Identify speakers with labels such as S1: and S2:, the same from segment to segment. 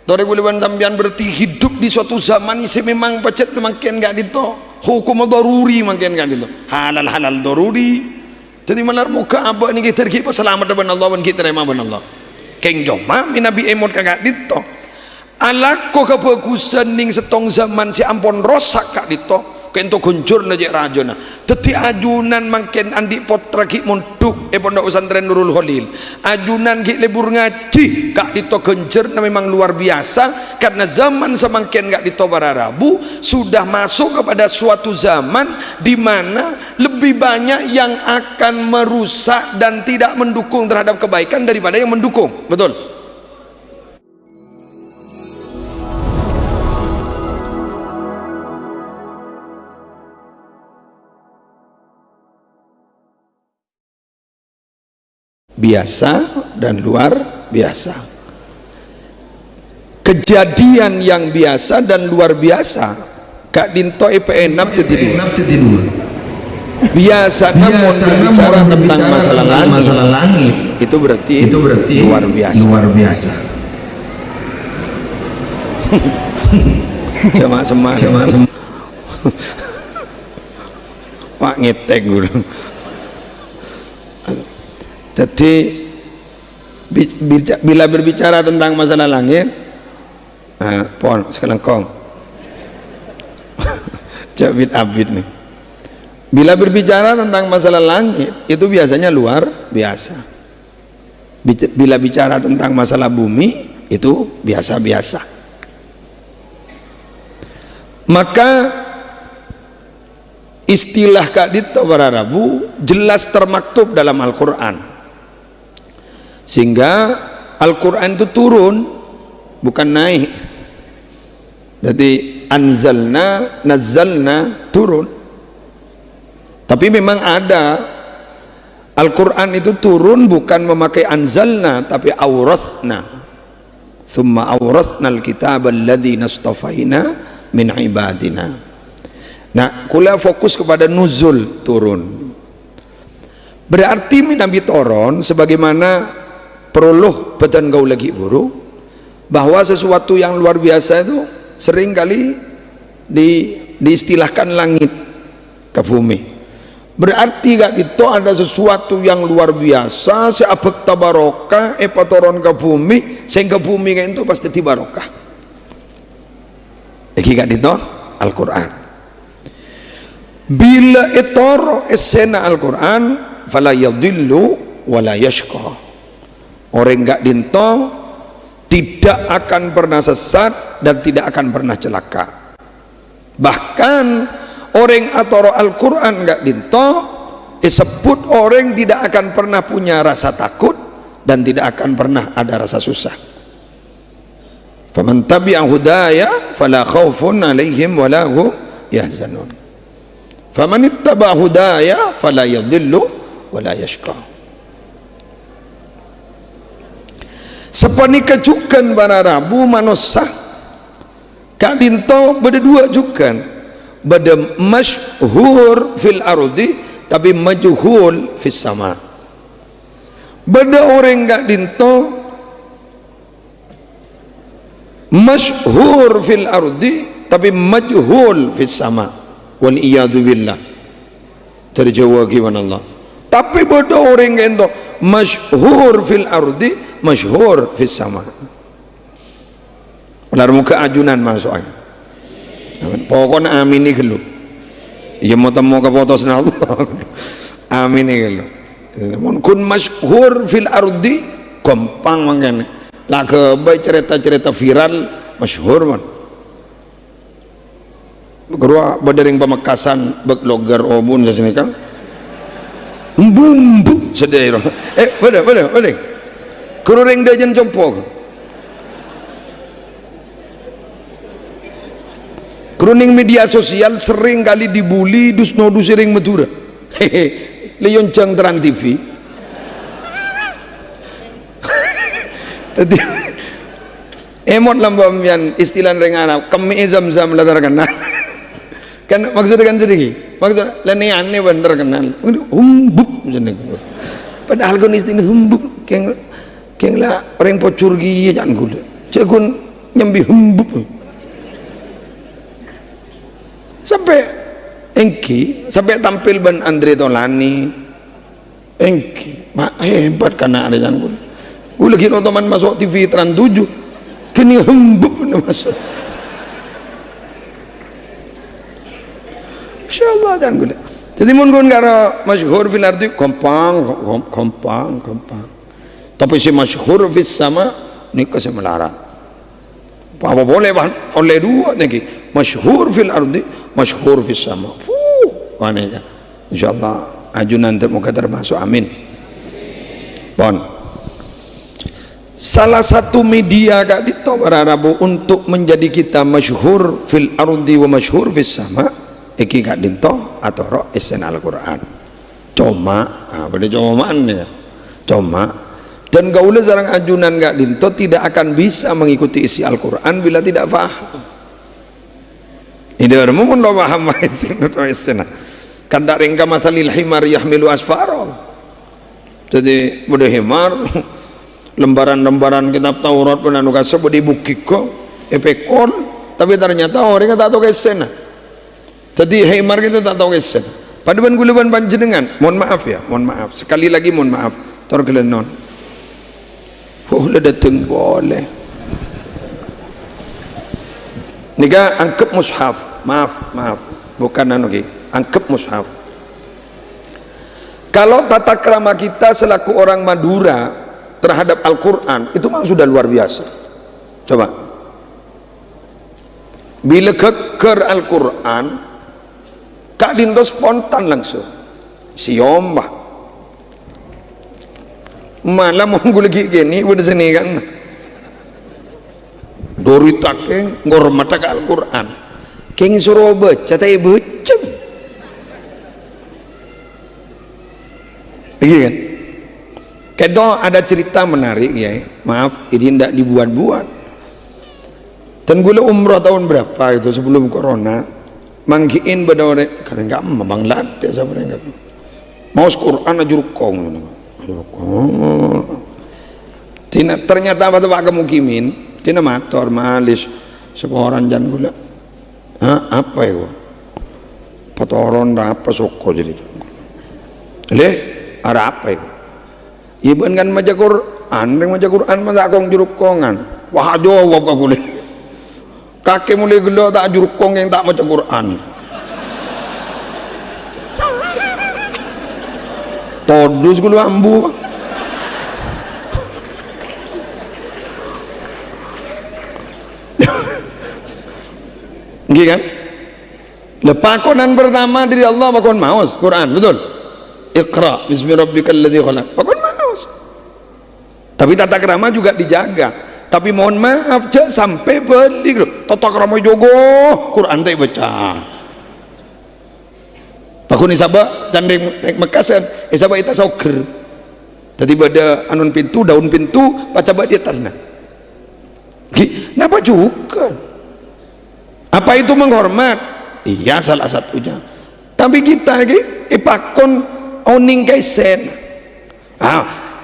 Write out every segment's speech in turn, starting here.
S1: tore guliban sambian berarti hidup di suatu zaman ini memang pacet makin gak dito hukum daruri makin gak dito halal daruri jadi malar muka abah ni kita kita selamat dengan Allah dan kita terima dengan Allah keng joma minabi emot kagak dito alako kebagusan ning setong zaman si ampon rosak kak dito kento kuncur na jek rajona teti ajunan makin andi potra ki munduk pondok pesantren Nurul Khalil ajunan ki lebur ngaji kak dito kencur na memang luar biasa karena zaman semakin kak dito bararabu sudah masuk kepada suatu zaman di mana lebih banyak yang akan merusak dan tidak mendukung terhadap kebaikan daripada yang mendukung. Betul. Biasa dan luar biasa, kejadian yang biasa dan luar biasa kak dinto EP6 tetidur biasa namun berbicara tentang masalah langit itu berarti luar biasa cuma semak wak ngetek gue. Jadi bila berbicara tentang masalah langit, pon sekarang kong, cabit abid nih. Bila berbicara tentang masalah langit itu biasanya luar biasa. Bila bicara tentang masalah bumi itu biasa-biasa. Maka istilah kak dito bararabu jelas termaktub dalam Al-Quran. Sehingga Al-Quran itu turun bukan naik. Jadi nazzalna turun. Tapi memang ada Al-Quran itu turun bukan memakai anzalna tapi awrasna. Thumma awrasna al-kitab alladhi nastafaina min ibadina. Nah, kula fokus kepada nuzul turun. Berarti Nabi Toron sebagaimana peruluh petan kau lagi buru bahwa sesuatu yang luar biasa itu sering kali diistilahkan langit ke bumi. Berarti gak itu ada sesuatu yang luar biasa seabek tabarokah patoron ke bumi sehingga bumi kayak itu pasti tibarokah. Iki gak itu Al-Quran. Bila etoro esena Al-Quran fala yadillu wala yashqa. Orang enggak dinto tidak akan pernah sesat dan tidak akan pernah celaka. Bahkan orang atau Al-Quran enggak dinto disebut orang tidak akan pernah punya rasa takut dan tidak akan pernah ada rasa susah. Faman tabi'a hudaya fala khaufun 'alaihim wala hum yahzanun. Faman ittaba'a hudaya fala yadhillu wala yashqa. Sepani kejukan para rabu manusia kak dinto beda dua jukan beda masyhur fil ardi tapi majhul fis sama. Beda orang kak dinto masyhur fil ardi tapi majhul fis sama wal iyadu billah terjawab gimana Allah. Tapi beda orang kak dinto masyhur fil ardi masyhur fis sama. Ular muka ajunan masuknya. Pokoknya amin nih gelu. Ya mau temu ke potos Allah. Amin nih gelu. Kun masyhur fil ardi gampang mangkene. Lah kebaik cerita-cerita viral masyhur man. Gerua badering Pamekasan bek logar obun sasini kan. Bumbu sedero. Boleh. Kurang dajan compok. Keruning media sosial sering kali dibully dus sering Madura. Leon Jang Terang TV. Tadi emot lambamyan istilah rengana kami zam-zam latar kenal. Kan maksudnya kan sedikit. Maksud leniane bener kenal. Humbuk jeneng. Padahal kon istilah humbuk Kenglah orang pocur gigi jangan gula. Cekun nyambi hembuk. Sampai sampai tampil ban Andre Tolani. Hebat karena ada jangan gula. Gue lagi nonton masuk TV Trans 7. Kini hembuk masuk. Insyaallah jangan gula. Jadi mun gun karo masyhur fil ardi gampang. Tapi si masyhur fis sama nikah sama melarat. Apa boleh bahan oleh dua lagi. Masyhur fil ardi, masyhur fis sama. Wanita. Insyaallah ajunan termuka termasuk amin. Pon. Salah satu media kak dito berarabu untuk menjadi kita masyhur fil ardi wa masyhur fis sama. Iki gak dinto atau roh esen Al-Quran cuma pada comaan ya cuma dan gaula zarang ajunan gak dinto tidak akan bisa mengikuti isi Al-Quran bila tidak paham ini mungkin lo paham esen atau esen kan tak ringka mathalil himar yahmilu asfaro jadi bude himar lembaran-lembaran kitab Taurat pernah nukasa bude bukiko epekon tapi ternyata orang tak tahu esen. Tadi himar kita tak tahu kesen. Paduan guluban panjenengan. Mohon maaf ya, mohon maaf. Sekali lagi mohon maaf. Tor kelenon. Lah dateng boleh. Nika angkep mushaf. Maaf. Bukan anu ki. Angkep mushaf. Kalau tata krama kita selaku orang Madura terhadap Al-Qur'an itu memang sudah luar biasa. Coba. Bila keker Al-Qur'an Kak Dinto spontan langsung siomba malah mau gue lagi gini udah sini kan doritake ngormata ke Al-Quran keng suruh baca tapi baca lagi kan kedo ada cerita menarik ya maaf ini tidak dibuat-buat dan gue umroh tahun berapa itu sebelum corona manggiin badore kadang enggak memanglat ya sabar enggak mau Quran ajurkong tina ternyata apa kemukimin tina mator malis sekoran jan gula apa itu patoron apa soko jadi leh ada apa itu iban kan maca Quran yang maca Quran masa akong jurukongan wah jawab aku leh kakek mulai gelo tak jurukong yang tak maca Quran todus gulu ambu kan lepakonan pertama dari Allah pakon maus Quran betul Iqra bismi rabbikal ladzi khalaq pakon maus tapi tata krama juga dijaga. Tapi mohon maaf cek sampai beli tata krama jogo Quran tak baca pakun isaba candeng mekasan isaba ita soker tadi pada anun pintu daun pintu baca di atasnya kenapa juga apa itu menghormat iya salah satunya tapi kita pakon oning kaisen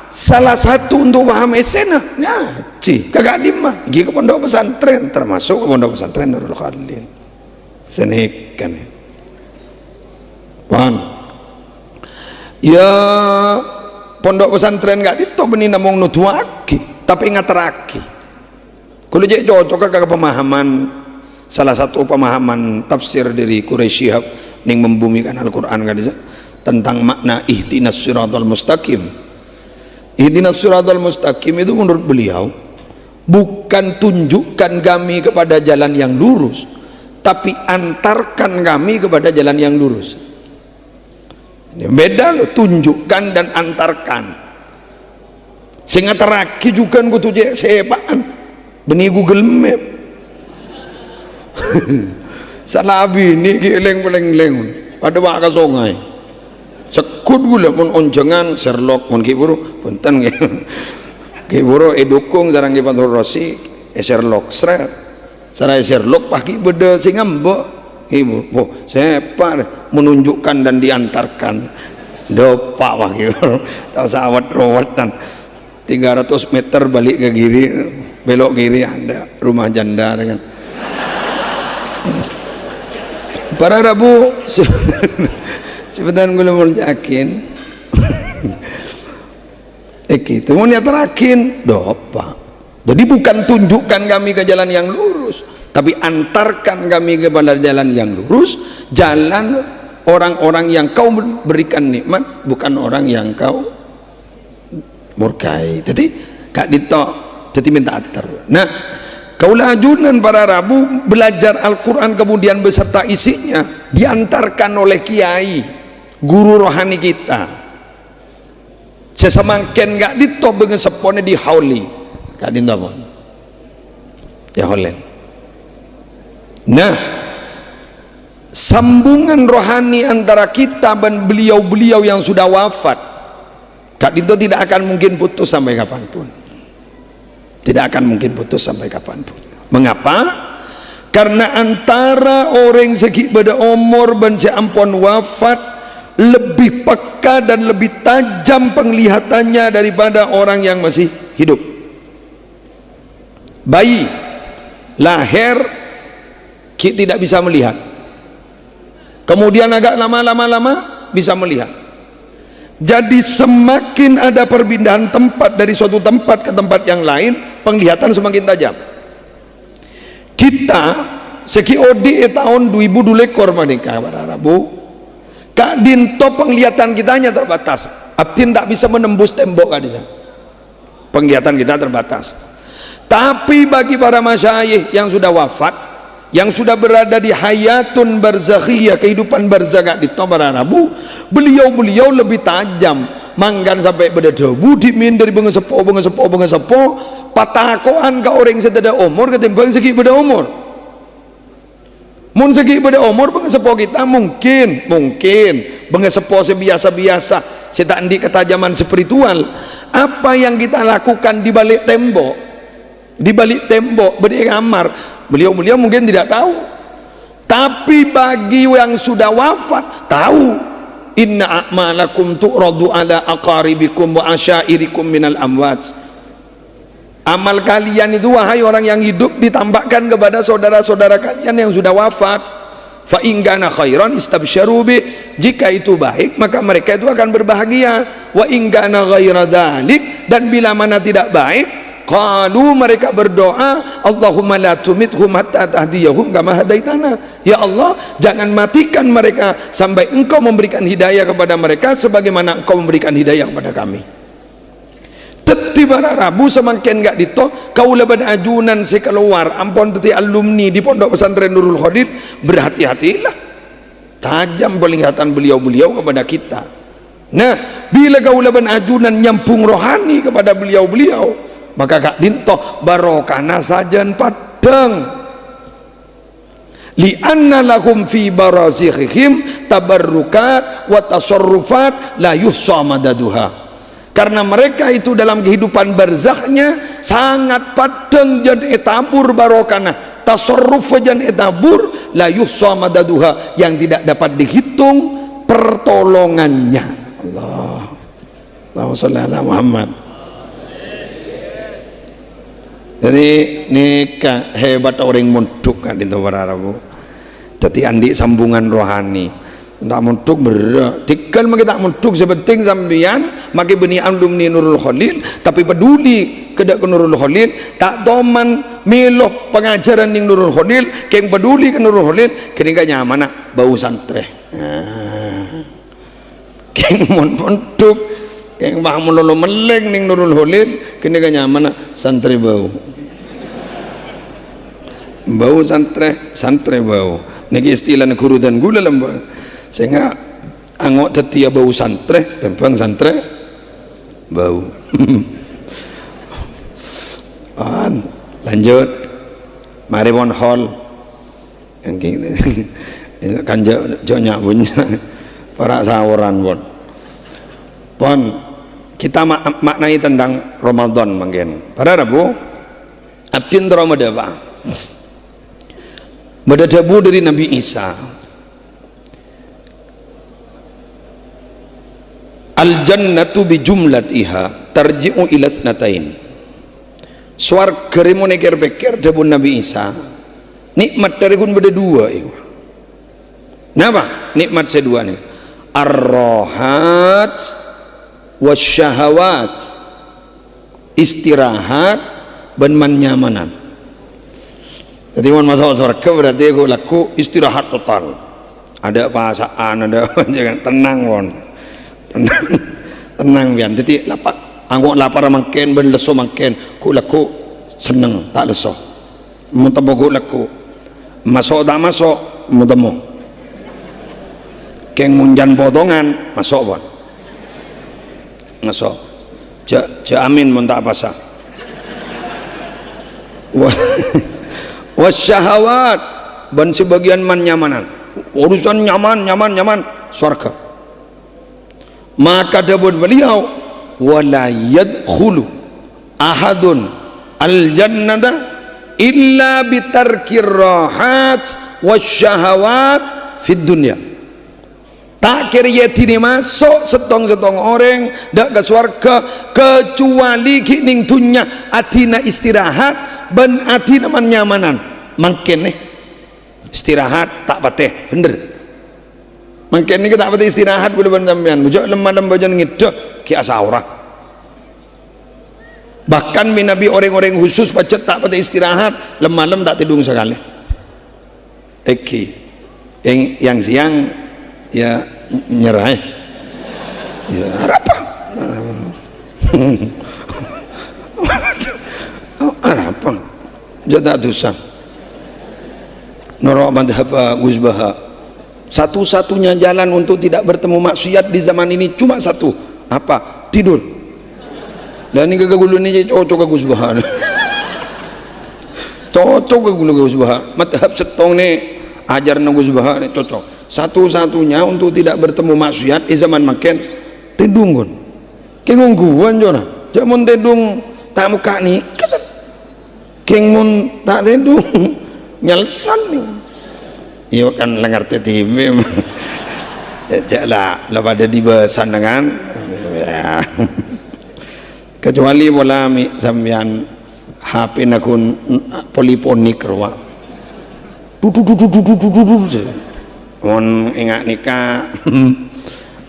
S1: salah satu untuk paham esena ngaji kagak dimah ke pondok pesantren termasuk ke pondok pesantren Nurul Khalil senekan pan ya pondok pesantren gak itu benih namung nutuaki tapi ngateraki kalau jadi cocok ke pemahaman salah satu pemahaman tafsir dari Quraisy Shihab yang membumikan Al-Quran tentang makna ihdinas siratal mustaqim. Ihdinas siratal mustaqim itu menurut beliau bukan tunjukkan kami kepada jalan yang lurus tapi antarkan kami kepada jalan yang lurus. Beda loh tunjukkan dan antarkan sehingga teraki juga kutu sepaan benih Google Map salah bini geleng-geleng ada baka songai sekut gula mun onjengan Sherlock mun kiburu punten kiburu edukung sareng ki Fathur Rosi Sherlock sret sareng Sherlock pagi beda sing mbok ibu sepa menunjukkan dan diantarkan dopak wah gitu tahu sawat rawatan 300 meter balik ke kiri, belok kiri ada rumah janda dengan para Rabu sebentar gue mau yakin itu mau terakin dopa. Jadi bukan tunjukkan kami ke jalan yang lurus, tapi antarkan kami kepada jalan yang lurus, jalan orang-orang yang kau berikan nikmat, bukan orang yang kau murkai. Jadi kak dito, jadi minta atar. Nah, kaulah ajunan para Rabu belajar Al-Quran kemudian beserta isinya diantarkan oleh kiai, guru rohani kita. Sesemangken gak dito bengesepone di hauli, kak dito pun, ya holen. Nah, sambungan rohani antara kita dan beliau-beliau yang sudah wafat, kak dito tidak akan mungkin putus sampai kapanpun. Tidak akan mungkin putus sampai kapanpun. Mengapa? Karena antara orang segi pada umur dan seampun wafat lebih peka dan lebih tajam penglihatannya daripada orang yang masih hidup. Bayi lahir kita tidak bisa melihat, kemudian agak lama-lama bisa melihat. Jadi semakin ada perpindahan tempat dari suatu tempat ke tempat yang lain, penglihatan semakin tajam. Kita seki odi tahun 2000 lekor menikah pada Rabu. Kak dinto penglihatan kita hanya terbatas. Abdin tak bisa menembus tembok kak disa. Penglihatan kita terbatas. Tapi bagi para masyayikh yang sudah wafat, yang sudah berada di hayatun barzakhiyah, kehidupan barzakh di para Rabu, beliau-beliau lebih tajam. Manggan sampai berdebu dimin dari bengesepo patakoan ke orang setada umur ketimbang segi pada umur. Mun segi pada umur bengesepo kita mungkin bengesepo sebiasa-biasa, setandi ketajaman spiritual. Apa yang kita lakukan di balik tembok, berdiri kamar, beliau-beliau mungkin tidak tahu. Tapi bagi yang sudah wafat tahu. Inna a'malakum tu'radu ala aqaribikum wa asyairikum minal amwat. Amal kalian itu wahai orang yang hidup ditambahkan kepada saudara-saudara kalian yang sudah wafat. Fa in kana khairan istabsyaru bi, jika itu baik maka mereka itu akan berbahagia. Wa in kana ghaira dzalik, dan bila mana tidak baik, qalu mereka berdoa, Allahumma la tumithum hatta tahdiyahum kama hadaitana. Ya Allah, jangan matikan mereka sampai engkau memberikan hidayah kepada mereka sebagaimana engkau memberikan hidayah kepada kami. Teti para Rabu semakin gak dito kau leban ajunan si keluar ampun teti alumni di Pondok Pesantren Nurul Khalid, berhati-hatilah, tajam penglihatan beliau-beliau kepada kita. Nah, bila kau leban ajunan nyampung rohani kepada beliau-beliau, maka gak dito barokana sajan padang. Li'anna lahum fi barazikhihim tabarrukat wa tasarrufat la yuhsa madaduha. Karena mereka itu dalam kehidupan barzakhnya sangat padang jadi etabur barokana, tasarruf jan etabur la yuhsa madaduha, yang tidak dapat dihitung pertolongannya. Allahumma shalli ala Muhammad. Jadi nikah hebat orang munduk kan itu para Rabu. Jadi andi sambungan rohani. Tak muntuk berat tikkan maki tak muntuk sepenting sambian maki beni alumni Nurul Khalid tapi peduli kedak ke Nurul Khalid, tak toman miloh pengajaran ning Nurul Khalid, keng peduli ke Nurul Khalid kini gak nyaman nak bau santre. Keng muntuk keng bah mulolo meleng ning Nurul Khalid kini gak nyaman nak santre bau santre bau niki istilah guru dan gula lembah. Sehingga angok tetia bau santre, tempang santre bau. Lanjut, mari mon hall, kan jauhnya punya para sawaran pon. Kita maknai tentang Ramadan mungkin. Para Rabu, abdin Ramadan apa? Berdebu dari Nabi Isa. Al jannatu bi jumlatiha tarji'u ila snatain. Swarga remo neker-beker debun Nabi Isa. Nikmat dari kun beda dua itu. Napa? Nikmat sedua nih. Ar-rahat wasyahawat. Istirahat dan manyamanan. Jadi mau masuk surga berarti aku laku istirahat total. Ada perasaan, ada jangan tenang won. Tenang bian. Jadi lapar, angguk lapar makin, ben leso makin. Ku laku seneng tak leso. Mau temu ku laku. Masuk tak masuk, mau temu. Keng munjan potongan masuk won. Masuk. Amin mun tak pasang. Wasyahawat dan sebagian manyamanan. Urusan nyaman surga. Maka dabun beliau wala yadkhulu ahadun al-jannata illa bitarkir rahat wasyahawat fid dunya. Tak kira tini masuk setong-setong orang dak ke surga kecuali kining dunya atina istirahat ben atina manyamanan. Makin nih istirahat tak pateh bener. Makin nih tak pateh istirahat boleh sampean. Bujak lemah bajan ngidek ki asaura. Bahkan minabi orang-orang khusus pacet tak pateh istirahat lemah tak tidung sekali. Eki yang siang ya nyerah ya apa apa jada dosa norok madhab Gus Baha. Satu-satunya jalan untuk tidak bertemu maksiat di zaman ini cuma satu, apa? Tidur. Dan ini kegagulun ini cocok ke Gus Baha. Cocok ke Gus Baha. Madhab setong nih ajar Gus Baha nih cocok. Satu-satunya untuk tidak bertemu maksiat di zaman makin tedung kon kengungguan jona jamun tedung tak muka nih kengun tak tedung nyelsan nih iya kan lengar TV lah pada di besan dengan ya. Kecuali bola mi sambian HP nakun poliponik rawa mon ingat nikah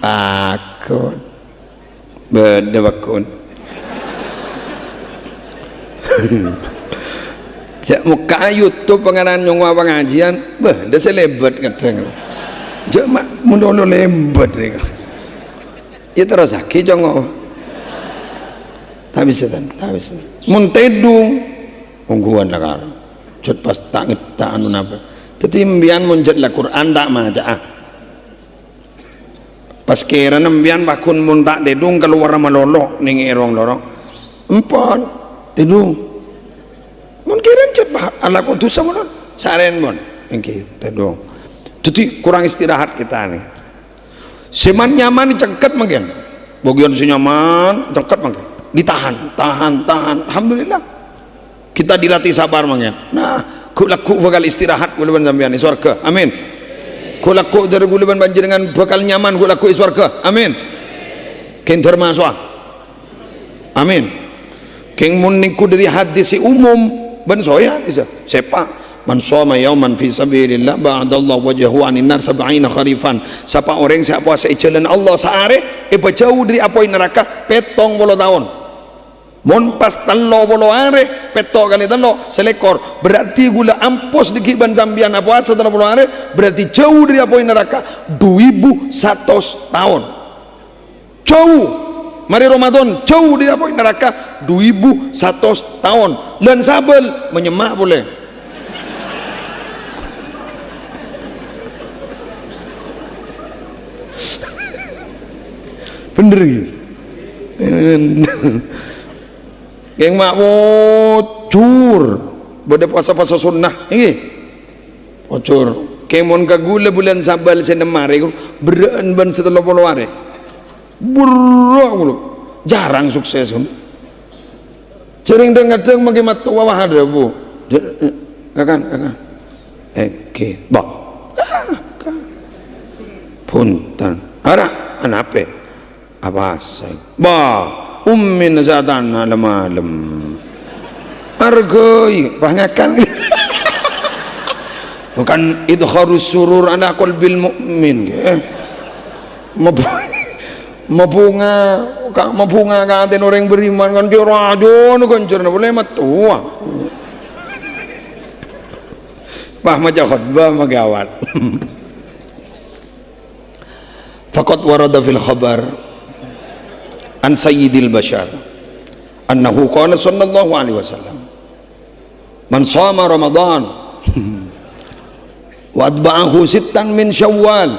S1: akun bedebakun jak muka YouTube pengaran nyongwa pengajian bah dah selebat kadang jak mak mundo lebat nih ya terus sakit jongo tak bisa mun tedung ungguan lah kan cut pas tak anu napa. Tetapi mbian munjat la Quran tak maca. Pas kira mbian bakun mun tak tedung keluar malolo ning erong lorong. Empon tedung. Mun kira cet ala ko dosa mon saren mon engke tedung. Jadi kurang istirahat kita nih. Seman nyaman cengket mungkin. Bagian si nyaman cengket mungkin. Ditahan. Alhamdulillah. Kita dilatih sabar mungkin. Nah, kulaku bakal istirahat guluban sampean di surga. Amin. Kulaku dari guluban panjenengan bakal nyaman kulaku di surga. Amin. Ken termasuk. Amin. Ken mun niku dari hadis umum ban soya hadis. Siapa? Man shoma yauman fi sabilillah ba'dallahu wajhahu 'anil nar 70 kharifan. Siapa orang yang puasa jalan Allah sehari jauh dari api neraka 70 tahun. Mon pas telo bolo are peto kali telo selekor berarti gula ampos di kiban zambian apa setelah bolo are berarti jauh dari apoy neraka 2100 tahun jauh mari Ramadan jauh dari apoy neraka 2100 tahun dan sabel menyemak boleh bener gitu geng mak bocor bade puasa-puasa sunnah ini bocor kemon kagula bulan sabal senemare bereen ban setelah polware buruk jarang sukses sering kadang magi matua wahada bu kakan oke bak punten ara anape apa say bah ummin zatan alam argoi banyakan bukan idkharus surur ala qalbil mu'min mabunga katen orang beriman kan dia radon kan cerna boleh matua bah maca khutbah magawat faqad warada fil khabar an sayyidil bashar annahu qala sallallahu alaihi wasallam man shama ramadan wa atba'ahu sittan min syawal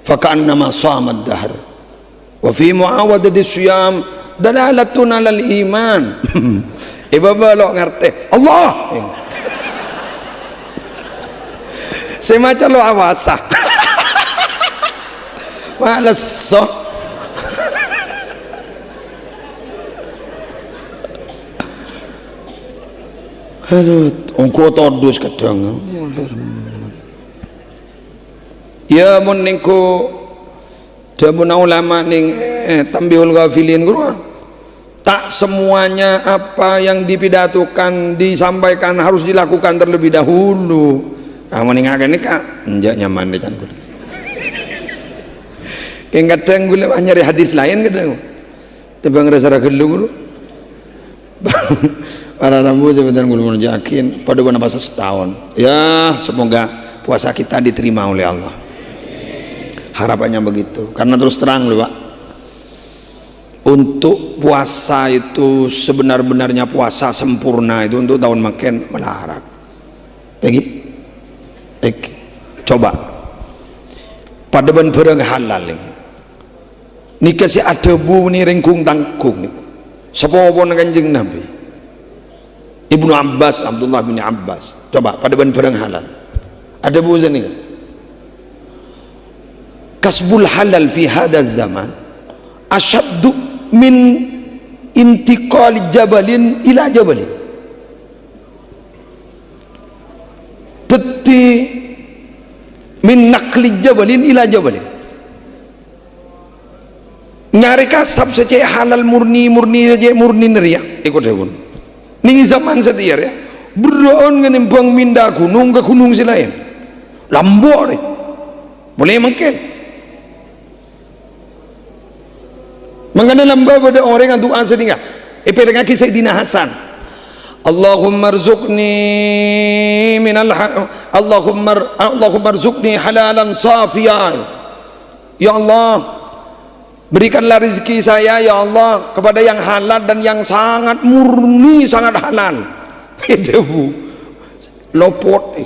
S1: faka'annama shama ad-dahr wa fi muawadati syiyam dalalatun alal iman ibaba lo ngerti Allah saya maca lo awasa malas so aduh ongko todus kadang ya mun ningko jamun ulama ning tambihul ghafilin guru tak semuanya apa yang dipidatokan disampaikan harus dilakukan terlebih dahulu. Meninggalkan ini kak enggak nyaman deh can kulit kayak kadang gue nyari hadis lain kadang tebang rasa gelu guru para rambu sebentar gue mau yakin pada gue nafas setahun ya semoga puasa kita diterima oleh Allah harapannya begitu karena terus terang loh Pak untuk puasa itu sebenar-benarnya puasa sempurna itu untuk tahun makin melarat lagi coba pada ben barang halal ini kasih ada bu ni ringkung tangkung nih sepopon kanjeng Nabi Ibnu Abbas Abdullah bin Abbas coba pada ben barang halal ada bu ni kasbul halal fi hada zaman asyaddu min intiqal jabalin ila jabalin teti min nakli jabalin ila jabalin nyari kasab saja halal murni saja murni neria ikut saya pun ini zaman setiap ya beron ngenimbang minda gunung ke gunung selain lambor boleh makan mengenai lambor pada orang yang doa sedingah dengan kisah Sayyidina Hasan Allahumma rzuqni Allahumma rzuqni halalan safiyan ya Allah berikanlah rezeki saya ya Allah kepada yang halal dan yang sangat murni sangat halal itu bu lopot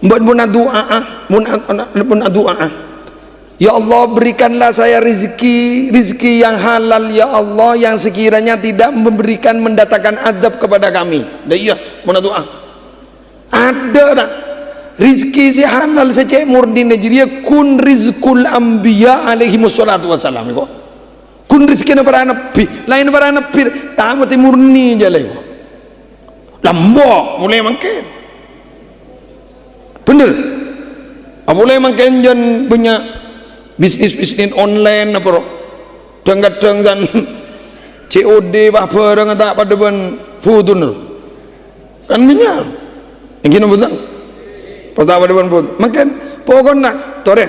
S1: mun doa ya Allah berikanlah saya rezeki yang halal ya Allah yang sekiranya tidak mendatangkan adab kepada kami dah iya mana doa ada dah rezeki si halal saja murni Nigeria kun rizqul anbiya alaihi wassalatu wassalam kok kun rezeki para nabi lain para nabi tamat murni je lah lambok boleh makan bener boleh makan jan punya bisnis online apa kadang-kadang kan COD apa orang tak pada ban fudun kan minyak yang gini betul pada pada ban fudun makan pokoknya tore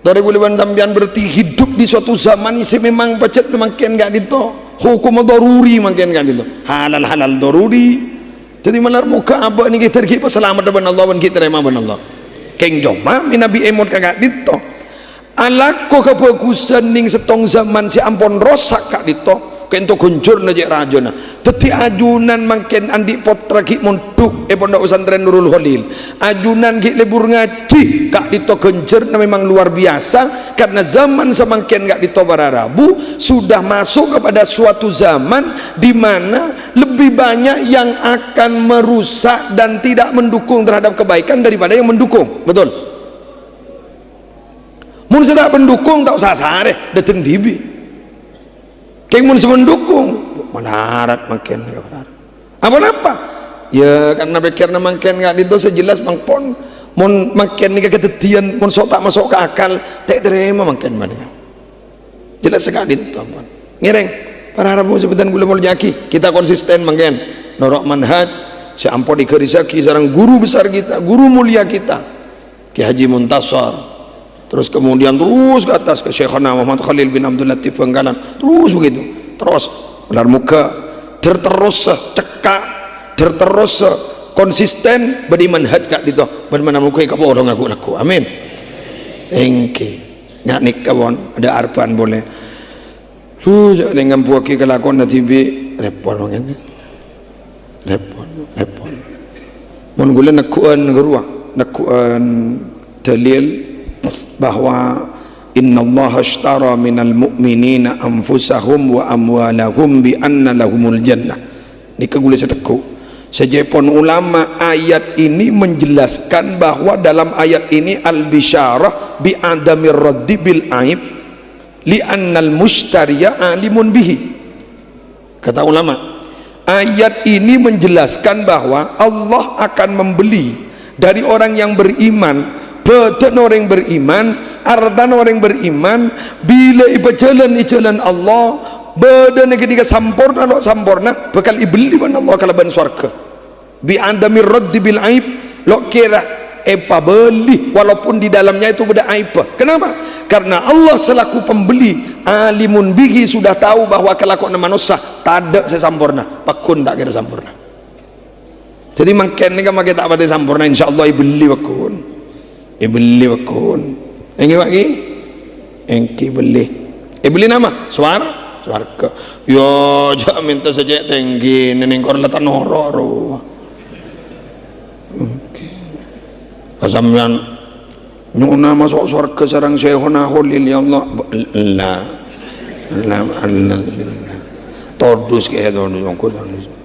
S1: boleh ban sambian berarti hidup di suatu zaman ini memang pacet makin gak dito hukum daruri makin gak dito halal daruri jadi malar muka apa ni kita terkip selamat ban Allah ban kita terima ban Allah keng joma minabi emot kagak dito alako kebagusan ning setong zaman si ampon rosak kak dito kento kuncur najek rajona teti ajunan makin andi potra ki montuk pondok pesantren Nurul Khalil ajunan ki lebur ngaji kak dito kencur memang luar biasa karena zaman semakin kak dito bararabu sudah masuk kepada suatu zaman di mana lebih banyak yang akan merusak dan tidak mendukung terhadap kebaikan daripada yang mendukung betul mun sedang mendukung tak usah sare datang dibi kayak mun mendukung melarat makin apa ya karena pikirnya makin nggak itu sejelas mangpon mon makin ni kedetian mon sok tak masuk ke akal tak terima makin mana jelas sekali teman ngereng para Arab sebutan gula mau jaki kita konsisten makin norok manhaj si ampun dikerisaki sarang guru besar kita guru mulia kita Ki Haji Muntasar terus kemudian terus ke atas ke Syekhana Muhammad Khalil bin Abdul Latif Bangkalan terus begitu terus benar muka terterus cekak terterus konsisten beri manhaj kak dito bagaimana muka ka orang aku amin engke nyak nik kawan ada arpan boleh dengan buah ki kelakon na TV repot mangene repot mun gula nakuan gerua nakuan dalil bahwa innallaha ashtara minal mu'minina anfusahum wa amwalahum bi anna lahumul jannah ni kagule seteku sejepon ulama ayat ini menjelaskan bahwa dalam ayat ini al-bisyarah bi adamir raddi bil aib li annal mushtariya alimun bihi. Kata ulama ayat ini menjelaskan bahwa Allah akan membeli dari orang yang beriman betul orang beriman ardan orang beriman bila ibajalan Allah badan ketika sampurna no sampurna bakal ibeli man Allah kalaban surga bi andamir radd bil aib lo kira beli walaupun di dalamnya itu ada aib. Kenapa? Karena Allah selaku pembeli alimun bihi sudah tahu bahwa kelakuan manusia tak ada sesampurna pakun tak kira sampurna jadi makin ni kan makin tak pati sampurna insyaallah ibeli wakun engki lagi engki beli nama swarga yo jangan minta saja tinggi nening korlatan horor oke pasamyan nyuna masuk swarga sarang syekhona holil ya Allah la todus ke todus